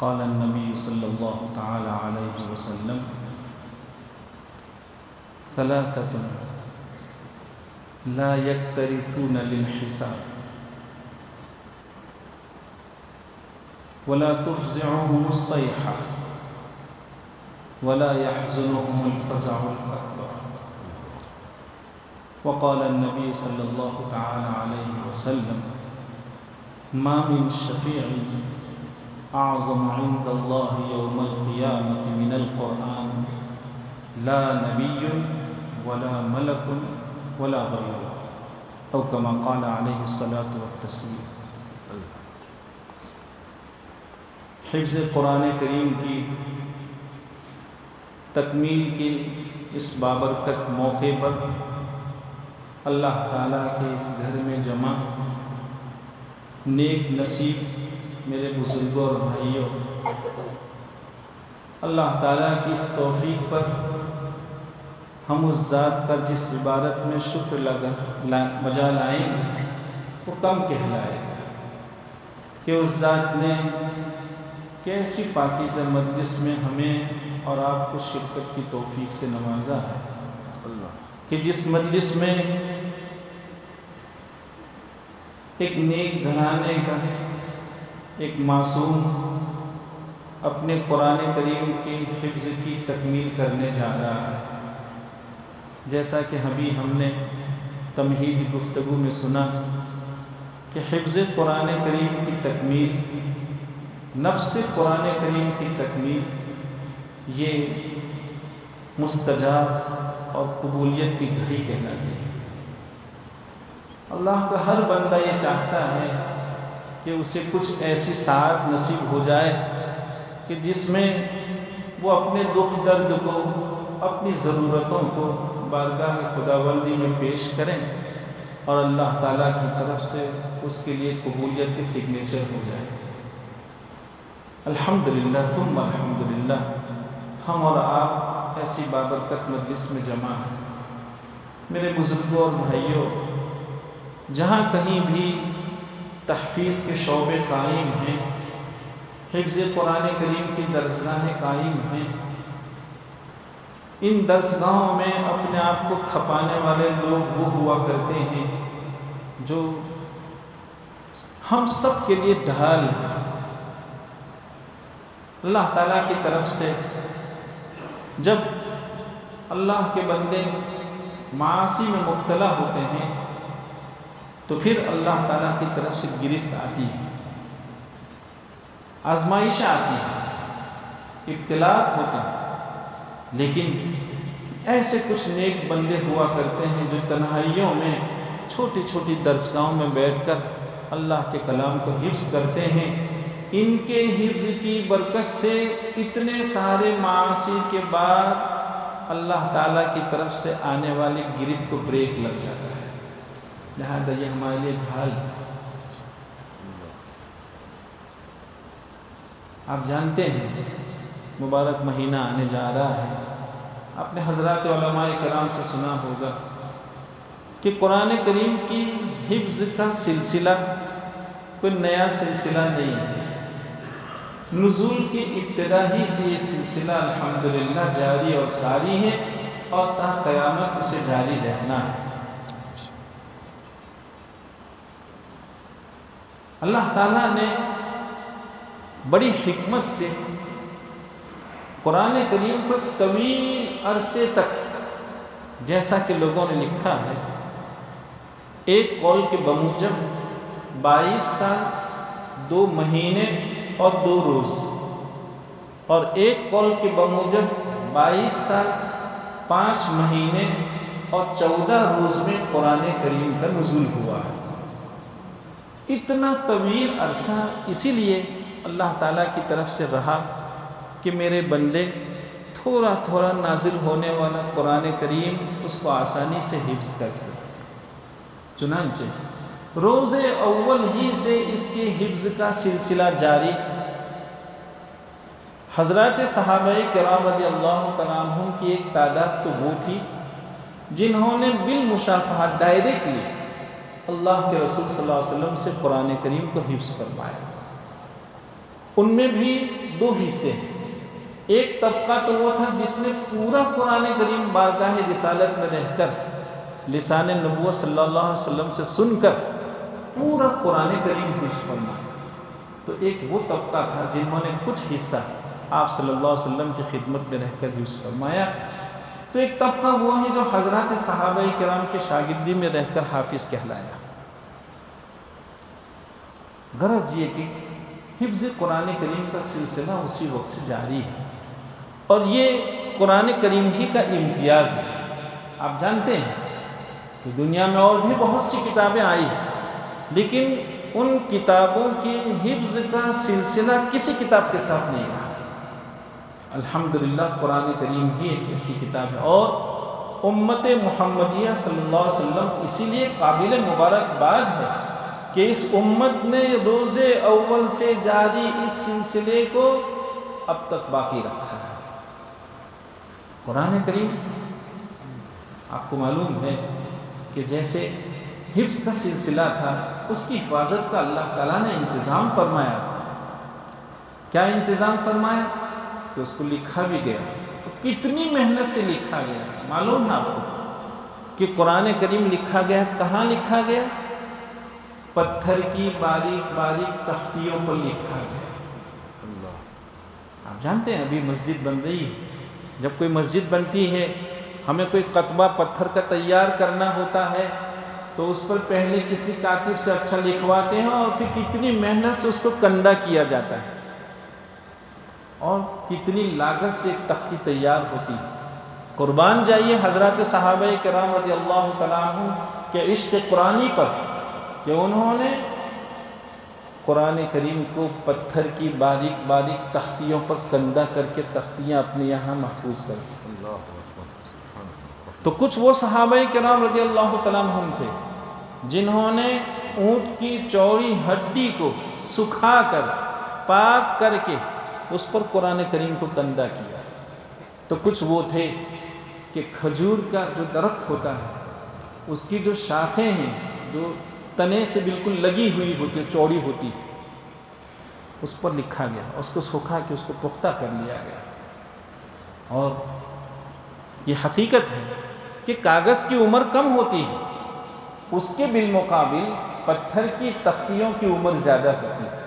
قال النبي صلى الله تعالى عليه وسلم ثلاثة لا يكترثون للحساب ولا تفزعهم الصيحة ولا يحزنهم الفزع الأكبر. وقال النبي صلى الله تعالى عليه وسلم ما من شفيع أعظم عند الله يوم القيامة من القرآن لا نبي ولا ملك ولا غيره أو كما قال عليه الصلاة والتسليم. حفظ قرآن کریم کی تکمیل کے اس بابرکت موقع پر اللہ تعالیٰ کے اس گھر میں جمع نیک نصیب میرے بزرگوں اور بھائیوں، اللہ تعالیٰ کی اس توفیق پر ہم اس ذات کا جس عبادت میں شکر بجا لائیں وہ کم کہلائے گا کہ اس ذات نے کیسی پاکیزہ مجلس میں ہمیں اور آپ کو شرکت کی توفیق سے نوازا ہے کہ جس مجلس میں ایک نیک گھرانے کا ایک معصوم اپنے قرآن کریم کے حفظ کی تکمیل کرنے جا رہا ہے. جیسا کہ ابھی ہم نے تمہیدی گفتگو میں سنا کہ حفظ قرآن کریم کی تکمیل، نفس قرآن کریم کی تکمیل، یہ مستجاب اور قبولیت کی گھڑی کہلاتی ہے. اللہ کا ہر بندہ یہ چاہتا ہے کہ اسے کچھ ایسی ساعت نصیب ہو جائے کہ جس میں وہ اپنے دکھ درد کو، اپنی ضرورتوں کو بارگاہ خداوندی میں پیش کریں اور اللہ تعالیٰ کی طرف سے اس کے لیے قبولیت کے سگنیچر ہو جائے. الحمدللہ ثم الحمدللہ ہم اور آپ ایسی بابرکت مجلس میں جمع ہیں. میرے بزرگوں اور بھائیوں، جہاں کہیں بھی تحفیظ کے شعبے قائم ہیں، حفظ قرآن کریم کی درسگاہیں قائم ہیں، ان درسگاہوں میں اپنے آپ کو کھپانے والے لوگ وہ ہوا کرتے ہیں جو ہم سب کے لیے ڈھال ہیں. اللہ تعالیٰ کی طرف سے جب اللہ کے بندے معاصی میں مبتلا ہوتے ہیں تو پھر اللہ تعالیٰ کی طرف سے گرفت آتی ہے، آزمائشیں آتی ہیں، ابتلاءات ہوتے ہیں. لیکن ایسے کچھ نیک بندے ہوا کرتے ہیں جو تنہائیوں میں چھوٹی چھوٹی درسگاہوں میں بیٹھ کر اللہ کے کلام کو حفظ کرتے ہیں. ان کے حفظ کی برکت سے اتنے سارے معاصی کے بعد اللہ تعالیٰ کی طرف سے آنے والی گرفت کو بریک لگ جاتا ہے. لہذا یہ ہمارے لیے ڈھال. آپ جانتے ہیں مبارک مہینہ آنے جا رہا ہے. آپ نے حضرات علماء کرام سے سنا ہوگا کہ قرآن کریم کی حفظ کا سلسلہ کوئی نیا سلسلہ نہیں ہے. نزول کی ابتدا ہی سے یہ سلسلہ الحمدللہ جاری اور ساری ہے اور تا قیامت اسے جاری رہنا ہے. اللہ تعالیٰ نے بڑی حکمت سے قرآن کریم کو طویل عرصے تک، جیسا کہ لوگوں نے لکھا ہے، ایک قول کے بموجب 22 سال 2 مہینے اور 2 روز، اور ایک قول کے بموجب 22 سال 5 مہینے اور 14 روز میں قرآن کریم کا نزول ہوا ہے. اتنا طویل عرصہ اسی لیے اللہ تعالیٰ کی طرف سے رہا کہ میرے بندے تھوڑا تھوڑا نازل ہونے والا قرآن کریم اس کو آسانی سے حفظ کر سکے. چنانچہ روز اول ہی سے اس کے حفظ کا سلسلہ جاری. حضرات صحابہ کرام رضی اللہ تعالیٰ عنہم کی ایک تعداد تو وہ تھی جنہوں نے بالمشافہہ ڈائریکٹلی اللہ کے رسول صلی اللہ علیہ وسلم سے قرآن کریم کو حفظ فرمایا. ان میں بھی دو حصے ہیں۔ ایک طبقہ تو وہ تھا جس نے پورا قرآن کریم بارگاہ رسالت میں رہ کر لسان نبوت صلی اللہ علیہ وسلم سے سن کر پورا قرآن کریم حفظ فرمایا۔ تو ایک وہ طبقہ تھا جنہوں نے کچھ حصہ آپ صلی اللہ علیہ وسلم کی خدمت میں رہ کر حفظ فرمایا۔ تو ایک طبقہ وہ ہے جو حضرات صحابہ کرام کے شاگردی میں رہ کر حافظ کہلایا۔ غرض یہ کہ حفظ قرآن کریم کا سلسلہ اسی وقت سے جاری ہے، اور یہ قرآن کریم ہی کا امتیاز ہے۔ آپ جانتے ہیں کہ دنیا میں اور بھی بہت سی کتابیں آئی ہیں، لیکن ان کتابوں کے حفظ کا سلسلہ کسی کتاب کے ساتھ نہیں رہا۔ الحمدللہ قرآن کریم ہی ایک ایسی کتاب ہے، اور امت محمدیہ صلی اللہ علیہ وسلم اسی لیے قابل مبارکباد ہے کہ اس امت نے روز اول سے جاری اس سلسلے کو اب تک باقی رکھا ہے۔ قرآن کریم آپ کو معلوم ہے کہ جیسے حفظ کا سلسلہ تھا، اس کی حفاظت کا اللہ تعالیٰ نے انتظام فرمایا۔ کیا انتظام فرمایا؟ کہ اس کو لکھا بھی گیا۔ تو کتنی محنت سے لکھا گیا معلوم ہے آپ کو کہ قرآن کریم لکھا گیا کہاں لکھا گیا؟ پتھر کی باریک باریک تختیوں پر لکھا گیا۔ آپ جانتے ہیں ابھی مسجد بن رہی ہے، جب کوئی مسجد بنتی ہے ہمیں کوئی قطبہ پتھر کا تیار کرنا ہوتا ہے تو اس پر پہلے کسی کاتب سے اچھا لکھواتے ہیں، اور پھر کتنی محنت سے اس کو کندہ کیا جاتا ہے، اور کتنی لاگت سے ایک تختی تیار ہوتی ہے۔ قربان جائیے حضرات صحابہ کرام رضی اللہ تعالیٰ عنہ کے عشق قرآنی پر کہ انہوں نے قرآن کریم کو پتھر کی باریک باریک تختیوں پر کندہ کر کے تختیاں اپنے یہاں محفوظ کر دی۔ تو کچھ وہ صحابہ کرام رضی اللہ تعالیٰ عنہ تھے جنہوں نے اونٹ کی چوڑی ہڈی کو سکھا کر پاک کر کے اس پر قرآن کریم کو کندہ کیا۔ تو کچھ وہ تھے کہ کھجور کا جو درخت ہوتا ہے اس کی جو شاخیں ہیں جو تنے سے بالکل لگی ہوئی ہوتی، چوڑی ہوتی، اس پر لکھا گیا، اس کو سکھا کے اس کو پختہ کر لیا گیا۔ اور یہ حقیقت ہے کہ کاغذ کی عمر کم ہوتی ہے، اس کے بالمقابل پتھر کی تختیوں کی عمر زیادہ ہوتی ہے۔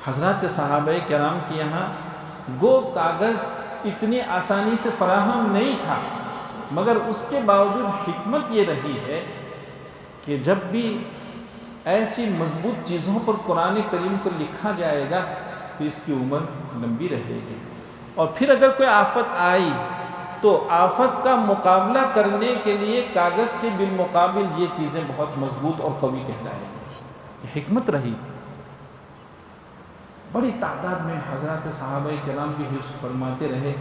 حضرات صحابہ کرام کے یہاں گو کاغذ اتنی آسانی سے فراہم نہیں تھا، مگر اس کے باوجود حکمت یہ رہی ہے کہ جب بھی ایسی مضبوط چیزوں پر قرآن کریم کو لکھا جائے گا تو اس کی عمر لمبی رہے گی، اور پھر اگر کوئی آفت آئی تو آفت کا مقابلہ کرنے کے لیے کاغذ کے بالمقابل یہ چیزیں بہت مضبوط اور قوی کہلائیں گی۔ یہ حکمت رہی۔ بڑی تعداد میں حضرات صحابہ کرام بھی حفظ فرماتے رہے۔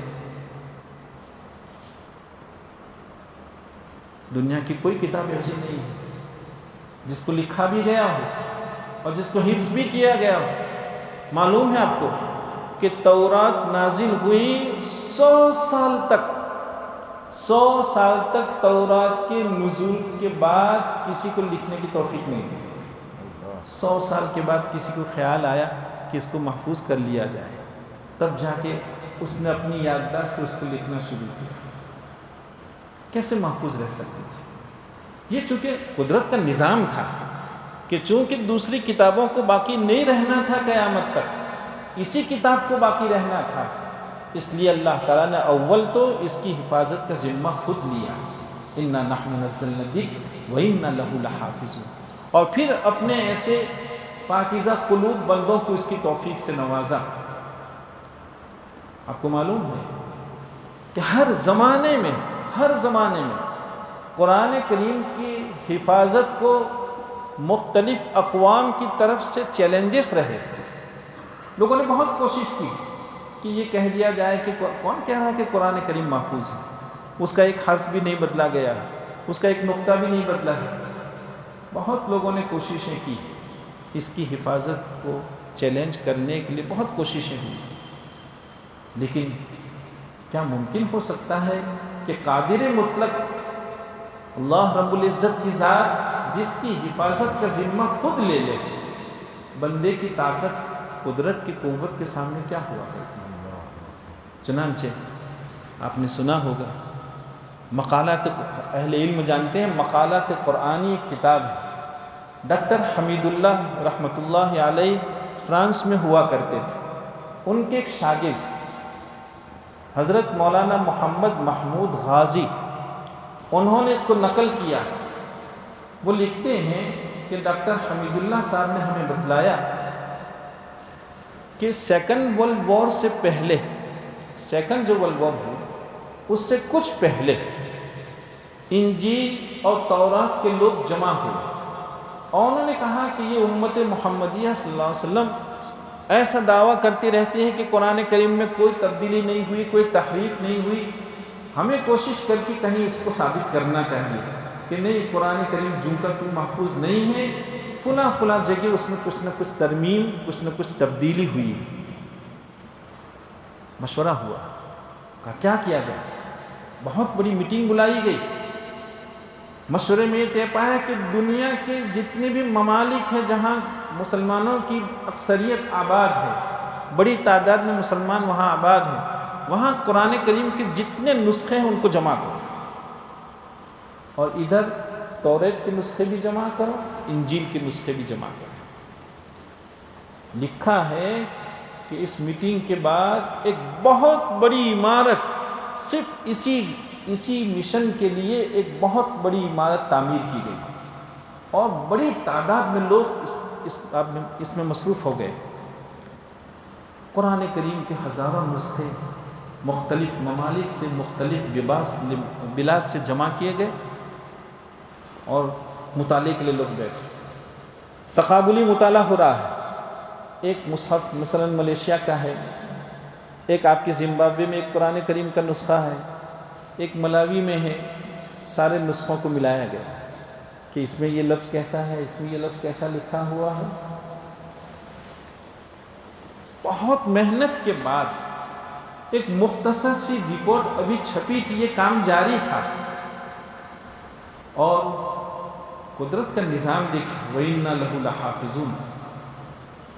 دنیا کی کوئی کتاب ایسی نہیں ہے جس کو لکھا بھی گیا ہو اور جس کو حفظ بھی کیا گیا ہو۔ معلوم ہے آپ کو کہ تورات نازل ہوئی 100 سال تک تورات کے نزول کے بعد کسی کو لکھنے کی توفیق نہیں دی۔ 100 سال کے بعد کسی کو خیال آیا کہ اس کو محفوظ کر لیا جائے، تب جا کے اس نے اپنی یادداشت سے اس کو لکھنا شروع کیا۔ کیسے محفوظ رہ سکتی تھی؟ یہ چونکہ قدرت کا نظام تھا کہ چونکہ دوسری کتابوں کو باقی نہیں رہنا تھا قیامت تک، اسی کتاب کو باقی رہنا تھا، اس لیے اللہ تعالیٰ نے اول تو اس کی حفاظت کا ذمہ خود لیا، اِنَّا نَحْنُ نَزَّلْنَا الذِّکْرَ وَإِنَّا لَهُ لَحَافِظُونَ، اور پھر اپنے ایسے پاکیزہ قلوب بندوں کو اس کی توفیق سے نوازا۔ آپ کو معلوم ہے کہ ہر زمانے میں قرآن کریم کی حفاظت کو مختلف اقوام کی طرف سے چیلنجز رہے۔ لوگوں نے بہت کوشش کی کہ یہ کہہ دیا جائے کہ کون کہہ رہا ہے کہ قرآن کریم محفوظ ہے، اس کا ایک حرف بھی نہیں بدلا گیا، اس کا ایک نقطہ بھی نہیں بدلا ہے۔ بہت لوگوں نے کوششیں کی اس کی حفاظت کو چیلنج کرنے کے لیے، بہت کوششیں ہوئی، لیکن کیا ممکن ہو سکتا ہے کہ قادر مطلق اللہ رب العزت کی ذات جس کی حفاظت کا ذمہ خود لے لے، بندے کی طاقت قدرت کی قوت کے سامنے کیا ہوا کرتی ہے۔ چنانچہ آپ نے سنا ہوگا مقالات، اہل علم جانتے ہیں مقالات قرآنی ایک کتاب ہے، ڈاکٹر حمید اللہ رحمۃ اللہ علیہ فرانس میں ہوا کرتے تھے، ان کے ایک شاگرد حضرت مولانا محمد محمود غازی، انہوں نے اس کو نقل کیا۔ وہ لکھتے ہیں کہ ڈاکٹر حمید اللہ صاحب نے ہمیں بتلایا کہ سیکنڈ ورلڈ وار سے پہلے، سیکنڈ جو ورلڈ وار ہوئی اس سے کچھ پہلے انجیل اور تورات کے لوگ جمع ہوئے، اور انہوں نے کہا کہ یہ امت محمدیہ صلی اللہ علیہ وسلم ایسا دعویٰ کرتی رہتی ہے کہ قرآن کریم میں کوئی تبدیلی نہیں ہوئی، کوئی تحریف نہیں ہوئی، ہمیں کوشش کر کے کہیں اس کو ثابت کرنا چاہیے کہ نہیں قرآن کریم جوں کا تو محفوظ نہیں ہے، فلاں فلاں جگہ اس میں کچھ نہ کچھ ترمیم، کچھ نہ کچھ تبدیلی ہوئی۔ مشورہ ہوا، کہا کیا جائے؟ بہت بڑی میٹنگ بلائی گئی۔ مشورے میں یہ طے پایا کہ دنیا کے جتنے بھی ممالک ہیں جہاں مسلمانوں کی اکثریت آباد ہے، بڑی تعداد میں مسلمان وہاں آباد ہیں، وہاں قرآن کریم کے جتنے نسخے ہیں ان کو جمع کرو، اور ادھر توریت کے نسخے بھی جمع کرو، انجیل کے نسخے بھی جمع کرو۔ لکھا ہے کہ اس میٹنگ کے بعد ایک بہت بڑی عمارت، صرف اسی مشن کے لیے ایک بہت بڑی عمارت تعمیر کی گئی، اور بڑی تعداد میں لوگ اس میں مصروف ہو گئے۔ قرآن کریم کے ہزاروں نسخے مختلف ممالک سے، مختلف بلاد سے جمع کیے گئے، اور مطالعے کے لیے لوگ بیٹھے، تقابلی مطالعہ ہو رہا ہے۔ ایک مصحف مثلا ملیشیا کا ہے، ایک آپ کی زمبابوے میں ایک قرآن کریم کا نسخہ ہے، ایک ملاوی میں ہے، سارے نسخوں کو ملایا گیا کہ اس میں یہ لفظ کیسا ہے، اس میں یہ لفظ کیسا لکھا ہوا ہے۔ بہت محنت کے بعد ایک مختصر سی رپورٹ ابھی چھپی تھی، یہ کام جاری تھا، اور قدرت کا نظام دیکھیں، وَإِنَّا لَهُ لَحَافِظُونَ۔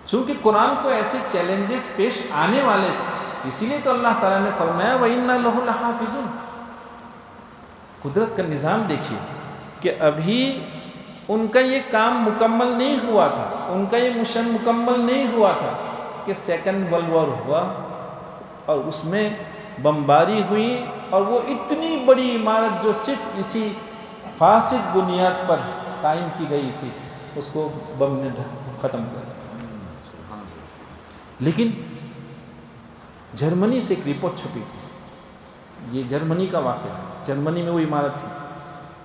چونکہ قرآن کو ایسے چیلنجز پیش آنے والے تھے، اسی لیے تو اللہ تعالیٰ نے فرمایا وَإِنَّا لَهُ لَحَافِظُونَ۔ قدرت کا نظام دیکھیے کہ ابھی ان کا یہ کام مکمل نہیں ہوا تھا، ان کا یہ مشن مکمل نہیں ہوا تھا کہ سیکنڈ ورلڈ وار ہوا، اور اس میں بمباری ہوئی، اور وہ اتنی بڑی عمارت جو صرف اسی فاسد بنیاد پر قائم کی گئی تھی، اس کو بم نے ختم کر دیا۔ لیکن جرمنی سے ایک رپورٹ چھپی تھی، یہ جرمنی کا واقعہ ہے، جرمنی میں وہ عمارت تھی،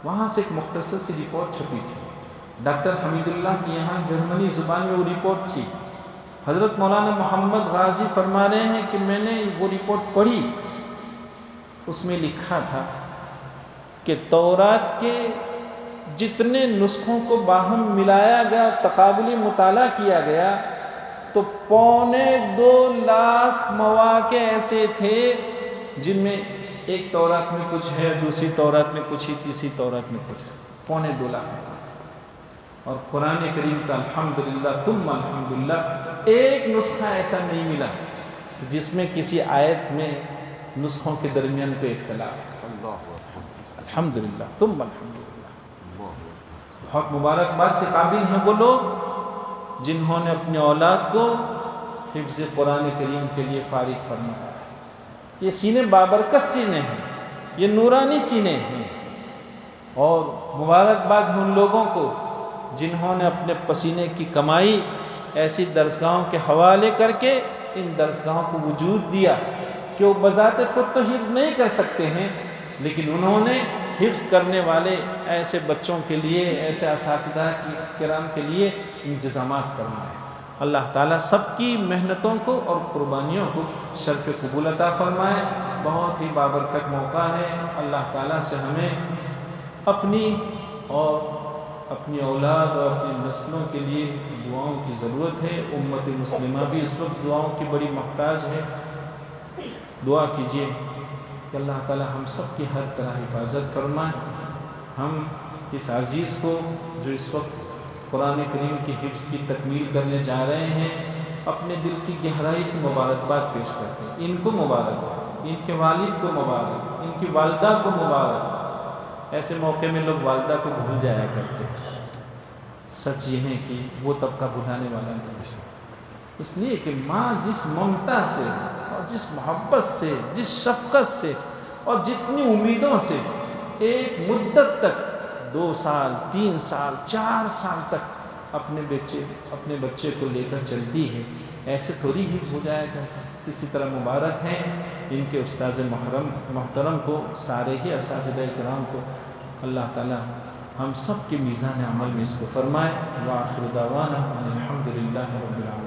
وہاں سے ایک مختصر سی رپورٹ چھپی تھی، ڈاکٹر حمید اللہ کی یہاں جرمنی زبان میں وہ رپورٹ تھی۔ حضرت مولانا محمد غازی فرما رہے ہیں کہ میں نے وہ رپورٹ پڑھی، اس میں لکھا تھا کہ تورات کے جتنے نسخوں کو باہم ملایا گیا، تقابلی مطالعہ کیا گیا، تو 2.25 لاکھ مواقع ایسے تھے جن میں ایک تورات میں کچھ ہے، دوسری تورات میں کچھ ہی، تیسری تورات میں کچھ ہے، 2.25 لاکھ۔ اور قرآن کریم کا الحمدللہ ثم الحمدللہ ایک نسخہ ایسا نہیں ملا جس میں کسی آیت میں نسخوں کے درمیان کوئی اختلاف۔ الحمدللہ ثم الحمدللہ۔ بہت مبارکباد کے قابل ہیں وہ لوگ جنہوں نے اپنی اولاد کو حفظ قرآن کریم کے لیے فارغ فرمایا۔ یہ سینے بابرکت سینے ہیں، یہ نورانی سینے ہیں، اور مبارکباد ہے ان لوگوں کو جنہوں نے اپنے پسینے کی کمائی ایسی درسگاہوں کے حوالے کر کے ان درسگاہوں کو وجود دیا کہ وہ بذات خود تو حفظ نہیں کر سکتے ہیں، لیکن انہوں نے حفظ کرنے والے ایسے بچوں کے لیے، ایسے اساتذہ کرام کے لیے انتظامات فرمائے۔ اللہ تعالیٰ سب کی محنتوں کو اور قربانیوں کو شرف قبول عطا فرمائے۔ بہت ہی بابرکت موقع ہے، اللہ تعالیٰ سے ہمیں اپنی اور اپنی اولاد اور اپنی نسلوں کے لیے دعاؤں کی ضرورت ہے۔ امت مسلمہ بھی اس وقت دعاؤں کی بڑی محتاج ہے۔ دعا کیجیے کہ اللہ تعالیٰ ہم سب کی ہر طرح حفاظت فرمائے۔ ہم اس عزیز کو جو اس وقت قرآن کریم کی حفظ کی تکمیل کرنے جا رہے ہیں، اپنے دل کی گہرائی سے مبارکباد پیش کرتے ہیں، ان کو مبارک، ان کے والد کو مبارک، ان کی والدہ کو مبارک۔ ایسے موقع میں لوگ والدہ کو بھول جایا کرتے ہیں۔ سچ یہ ہے کہ وہ طبقہ بھلانے والا نہیں ہے، اس لیے کہ ماں جس ممتا سے اور جس محبت سے، جس شفقت سے اور جتنی امیدوں سے ایک مدت تک 2 سال، 3 سال، 4 سال تک اپنے بچے کو لے کر چلتی ہے، ایسے تھوڑی ہی ہو جائے گا۔ اسی طرح مبارک ہیں ان کے استاذ محترم کو، سارے ہی اساتذہ کرام کو۔ اللہ تعالی ہم سب کے میزان عمل میں اس کو فرمائے۔ وآخر دعوانا ان الحمد للہ رب العالمین۔